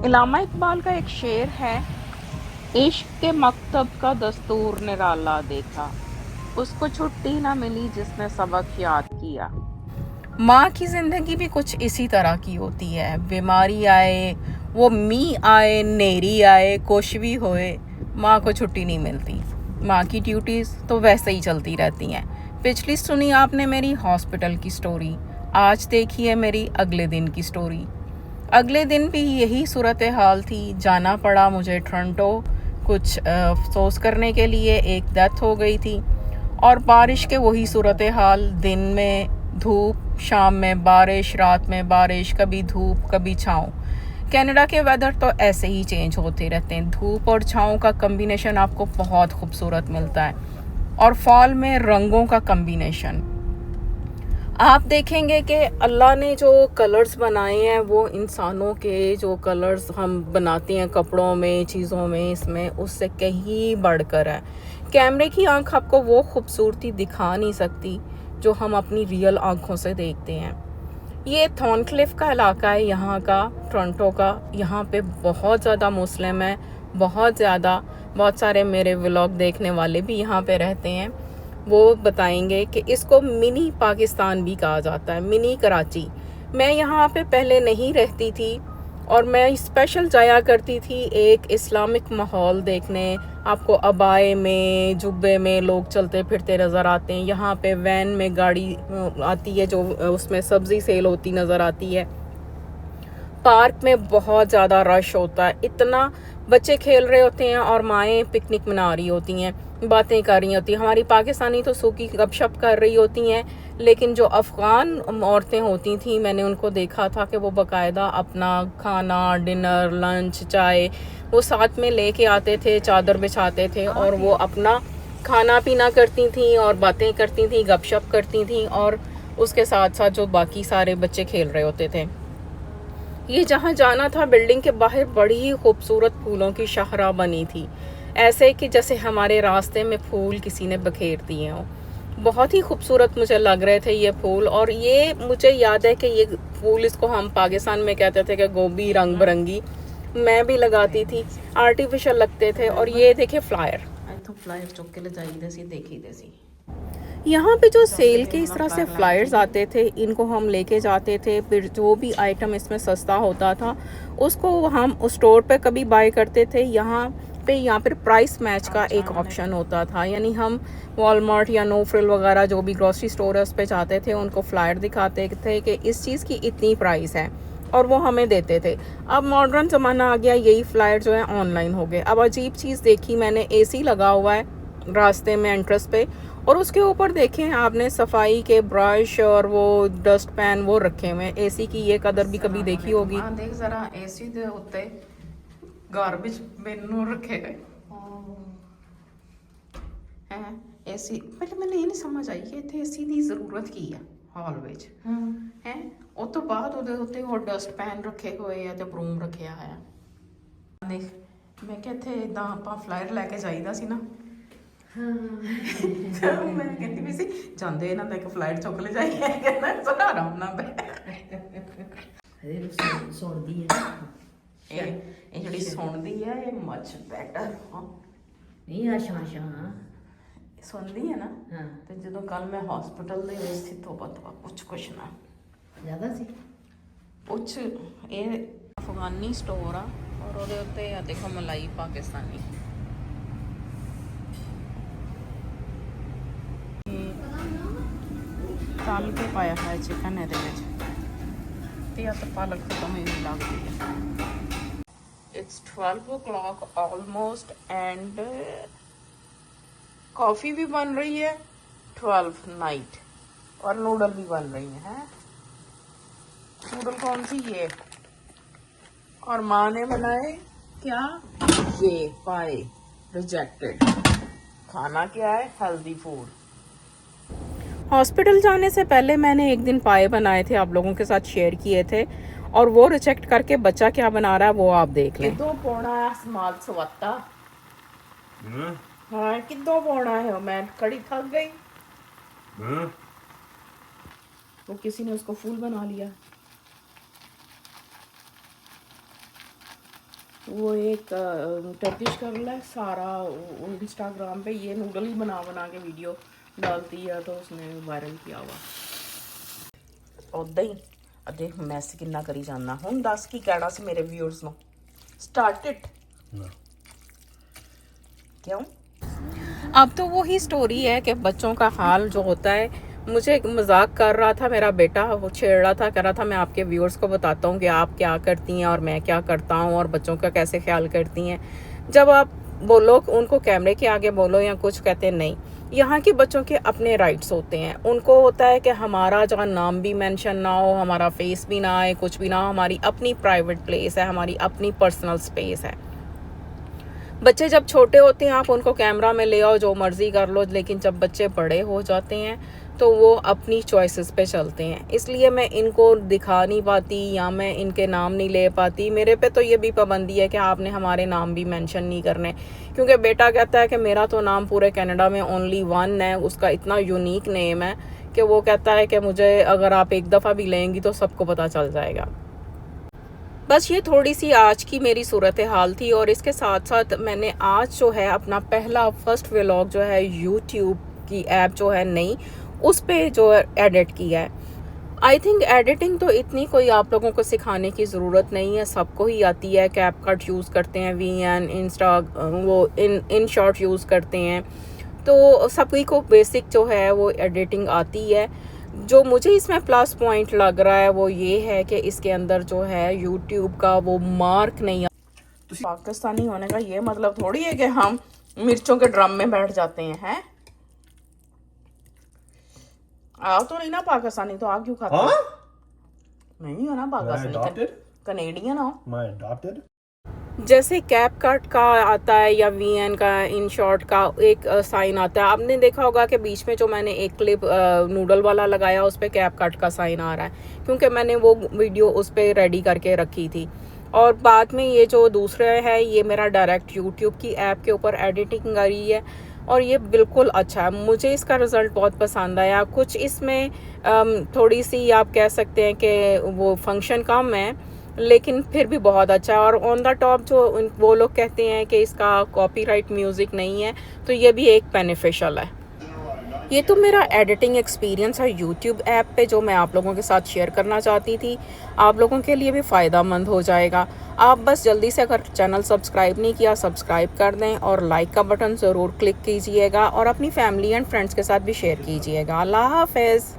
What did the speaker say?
इलामा इकबाल का एक शेर है, इश्क के मकतब का दस्तूर निराला देखा, उसको छुट्टी ना मिली जिसने सबक याद किया। माँ की ज़िंदगी भी कुछ इसी तरह की होती है। बीमारी आए, वो मी आए, नेरी आए, कुछ भी होए, माँ को छुट्टी नहीं मिलती। माँ की ड्यूटीज़ तो वैसे ही चलती रहती हैं। पिछली सुनी आपने मेरी हॉस्पिटल की स्टोरी, आज देखिए मेरी अगले दिन की स्टोरी। अगले दिन भी यही सूरत हाल थी। जाना पड़ा मुझे टोरंटो कुछ अफसोस करने के लिए। एक डेथ हो गई थी और बारिश के वही सूरत हाल, दिन में धूप, शाम में बारिश, रात में बारिश, कभी धूप कभी छाँव। कनाडा के वेदर तो ऐसे ही चेंज होते रहते हैं। धूप और छाँव का कम्बिनेशन आपको बहुत खूबसूरत मिलता है, और फॉल में रंगों का कम्बिनेशन। आप देखेंगे कि अल्लाह ने जो कलर्स बनाए हैं वो इंसानों के जो कलर्स हम बनाते हैं कपड़ों में, चीज़ों में, इसमें उससे कहीं बढ़कर है। कैमरे की आंख आपको वो खूबसूरती दिखा नहीं सकती जो हम अपनी रियल आंखों से देखते हैं। ये थॉर्नक्लिफ का इलाका है यहाँ का, टोरंटो का। यहाँ पे बहुत ज़्यादा मुस्लिम है, बहुत ज़्यादा। बहुत सारे मेरे व्लॉग देखने वाले भी यहाँ पे रहते हैं। वो बताएंगे कि इसको मिनी पाकिस्तान भी कहा जाता है, मिनी कराची। मैं यहाँ पे पहले नहीं रहती थी और मैं स्पेशल जाया करती थी एक इस्लामिक माहौल देखने। आपको अबाए में, जुब्बे में लोग चलते फिरते नज़र आते हैं। यहाँ पे वैन में गाड़ी आती है जो उसमें सब्ज़ी सेल होती नज़र आती है। पार्क में बहुत ज़्यादा रश होता है, इतना बच्चे खेल रहे होते हैं और माएँ पिकनिक मना रही होती हैं, बातें कर रही होती हैं। हमारी पाकिस्तानी तो सूखी गपशप कर रही होती हैं, लेकिन जो अफ़गान औरतें होती थी मैंने उनको देखा था कि वो बाकायदा अपना खाना, डिनर, लंच, चाय वो साथ में लेके आते थे, चादर बिछाते थे और वो अपना खाना पीना करती थी और बातें करती थी, गपशप करती थी, और उसके साथ साथ जो बाकी सारे बच्चे खेल रहे होते थे। ये जहाँ जाना था, बिल्डिंग के बाहर बड़ी ही खूबसूरत फूलों की शाहरा बनी थी, ऐसे कि जैसे हमारे रास्ते में फूल किसी ने बखेर दिए हों। बहुत ही खूबसूरत मुझे लग रहे थे ये फूल। और ये मुझे याद है कि ये फूल, इसको हम पाकिस्तान में कहते थे कि गोभी रंग बिरंगी। मैं भी लगाती थी, आर्टिफिशियल लगते थे। और ये देखे फ्लायर, तो फ्लायर चुक के ले जाइए सी, देखी देसी। यहाँ पे जो सेल के इस तरह से फ्लायर्स आते थे, इनको हम लेके जाते थे। फिर जो भी आइटम इसमें सस्ता होता था उसको हम उस स्टोर पे कभी बाय करते थे। यहाँ पर प्राइस मैच का एक ऑप्शन होता था, यानी हम वॉलमार्ट या नो फ्रिल वगैरह जो भी ग्रॉसरी स्टोर है उस पर जाते थे, उनको फ्लायर दिखाते थे कि इस चीज़ की इतनी प्राइस है और वो हमें देते थे। अब मॉडर्न ज़माना आ गया, यही फ्लायर जो है ऑनलाइन हो गए। अब अजीब चीज़ देखी मैंने, एसी लगा हुआ है रास्ते में एंट्रेंस पे, और उसके ऊपर देखें आपने सफाई के ब्रश और वो डस्ट पैन वो रखे हुए हैं। एसी की ये कदर भी कभी देखी होगी। देख जरा, एसी दे उत्ते गार्बेज बिन रखे गए हैं। एसी पहले मैंने ये नहीं समझ आई कि इतने एसी की जरूरत की है हाल विच है। उस तो बाद ਉਹਦੇ ਉੱਤੇ ਹੋਰ ਡਸਟ ਪੈਨ ਰੱਖੇ ਹੋਏ ਆ ਤੇ ਬਰੂਮ ਰੱਖਿਆ ਹੈ। ਦੇਖ ਮੈਂ ਕਿ ਇੱਥੇ ਇਦਾਂ ਆਪਾਂ ਫਲਾਇਰ ਲੈ ਕੇ ਜਾਈਦਾ ਸੀ ਨਾ। ਮੈਂ ਕਹਿੰਦੀ ਵੀ ਸੀ ਜਾਂਦੇ ਇਹਨਾਂ ਦਾ ਇੱਕ ਫਲਾਈਟ ਚੁੱਕ ਲੈ ਜਾਈਏ, ਕਹਿੰਦਾ ਸਾਰਾ ਆਰਾਮ ਨਾਲ ਇਹ ਸੁਣਦੀ ਹੈ। ਇਹ ਜਿਹੜੀ ਸੁਣਦੀ ਹੈ ਇਹ ਮਚ ਬੈਟਰ ਨਹੀਂ। ਆਸ਼ਾ ਸੁਣਦੀ ਹੈ ਨਾ। ਤੇ ਜਦੋਂ ਕੱਲ ਮੈਂ ਹਸਪੀਟਲ ਦੇ ਵਿੱਚ ਸੀ ਤੋਂ ਪਤਾ ਕੁਛ ਨਾ ਜ਼ਿਆਦਾ ਸੀ ਕੁਛ। ਇਹ ਅਫਗਾਨੀ ਸਟੋਰ ਆ ਔਰ ਉਹਦੇ ਉੱਤੇ ਆ ਦੇਖੋ ਮਲਾਈ ਪਾਕਿਸਤਾਨੀ। तल के पाया है चिकन ये तो पालक खत्म ही लगती है। It's 12 o'clock almost and coffee भी बन रही है 12 नाइट और नूडल भी बन रही है। नूडल कौन सी? ये। और माँ ने बनाए क्या? ये पाए रिजेक्टेड। खाना क्या है? Healthy food. हॉस्पिटल जाने से पहले मैंने एक दिन पाए बनाए थे, आप लोगों के साथ शेयर किए थे, और वो रिजेक्ट करके बच्चा क्या बना रहा है वो आप देख लें। किदों पौना है स्माल सवत्ता। हाँ किदों पौना है, मैं कड़ी थक गई। वो किसी ने उसको फूल बना लिया। वो एक टर्किश गर्ल है सारा, इंस्टाग्राम पे ये नूडल ही बना बना के वीडियो डालती है, तो उसने वायरल किया हुआ। उदा ही अजे मैस किन्ना करी जाना। हुण दस की कहना सी मेरे व्यूअर्स नो। Start it. क्यों? अब तो वही स्टोरी है कि बच्चों का हाल जो होता है, मुझे एक मजाक कर रहा था मेरा बेटा, वो छेड़ रहा था, कह रहा था मैं आपके व्यूअर्स को बताता हूँ कि आप क्या करती हैं और मैं क्या करता हूँ और बच्चों का कैसे ख्याल करती हैं। जब आप बोलो उनको कैमरे के आगे बोलो या कुछ, कहते नहीं। यहाँ के बच्चों के अपने राइट्स होते हैं, उनको होता है कि हमारा जहाँ नाम भी मेंशन ना हो, हमारा फेस भी ना आए, कुछ भी ना हो, हमारी अपनी प्राइवेट प्लेस है, हमारी अपनी पर्सनल स्पेस है। बच्चे जब छोटे होते हैं आप उनको कैमरा में ले आओ, जो मर्जी कर लो, लेकिन जब बच्चे बड़े हो जाते हैं तो वो अपनी चॉइसेस पे चलते हैं। इसलिए मैं इनको दिखा नहीं पाती या मैं इनके नाम नहीं ले पाती। मेरे पे तो ये भी पाबंदी है कि आपने हमारे नाम भी मेंशन नहीं करने, क्योंकि बेटा कहता है कि मेरा तो नाम पूरे कनाडा में ओनली वन है, उसका इतना यूनिक नेम है कि वो कहता है कि मुझे अगर आप एक दफ़ा भी लेंगी तो सबको पता चल जाएगा। बस ये थोड़ी सी आज की मेरी सूरत हाल थी, और इसके साथ साथ मैंने आज जो है अपना पहला फर्स्ट व्लॉग जो है यूट्यूब की ऐप जो है नई, उस पे जो एडिट किया है। आई थिंक एडिटिंग तो इतनी कोई आप लोगों को सिखाने की ज़रूरत नहीं है, सबको ही आती है। कैपकट यूज़ करते हैं, VN, इंस्टा, वो इन शॉर्ट यूज़ करते हैं, तो सभी को बेसिक जो है वो एडिटिंग आती है। जो मुझे इसमें प्लस पॉइंट लग रहा है वो ये है कि इसके अंदर जो है यूट्यूब का वो मार्क नहीं। पाकिस्तानी होने का ये मतलब थोड़ी है कि हम मिर्चों के ड्रम में बैठ जाते हैं। आप तो नहीं ना पाकिस्तानी, तो आप क्यों खाते हो? नहीं हो ना पाकिस्तानी, कनेडियन हो। जैसे कैपकट का आता है या VN का, इन शॉर्ट का एक साइन आता है। आपने देखा होगा कि बीच में जो मैंने एक क्लिप नूडल वाला लगाया उस पर कैपकट का साइन आ रहा है, क्योंकि मैंने वो वीडियो उस पर रेडी करके रखी थी। और बाद में ये जो दूसरा है ये मेरा डायरेक्ट यूट्यूब की ऐप के ऊपर एडिटिंग करी है, और ये बिल्कुल अच्छा है। मुझे इसका रिज़ल्ट बहुत पसंद आया। कुछ इसमें थोड़ी सी आप कह सकते हैं कि वो फंक्शन कम है, लेकिन फिर भी बहुत अच्छा है। और ऑन द टॉप जो वो लोग कहते हैं कि इसका कॉपीराइट म्यूज़िक नहीं है, तो ये भी एक बेनिफिशियल है। ये तो मेरा एडिटिंग एक्सपीरियंस है यूट्यूब ऐप पे, जो मैं आप लोगों के साथ शेयर करना चाहती थी। आप लोगों के लिए भी फ़ायदा मंद हो जाएगा। आप बस जल्दी से अगर चैनल सब्सक्राइब नहीं किया सब्सक्राइब कर दें, और लाइक का बटन ज़रूर क्लिक कीजिएगा, और अपनी फैमिली एंड फ्रेंड्स के साथ भी शेयर कीजिएगा। अल्लाह हाफ़िज़।